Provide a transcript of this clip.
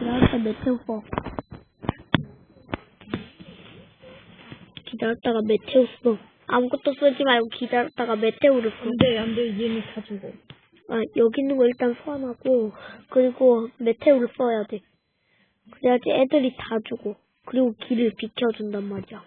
기다렸다 메테오 써. 기다렸다가 메테오 써. 아무것도 쓰지 말고 기다렸다가 메테오를 써. 안돼 얘는 다 죽어. 아, 여기 있는 거 일단 소환하고 그리고 메테오를 써야 돼. 그래야지 애들이 다 죽어. 그리고 길을 비켜준단 말이야.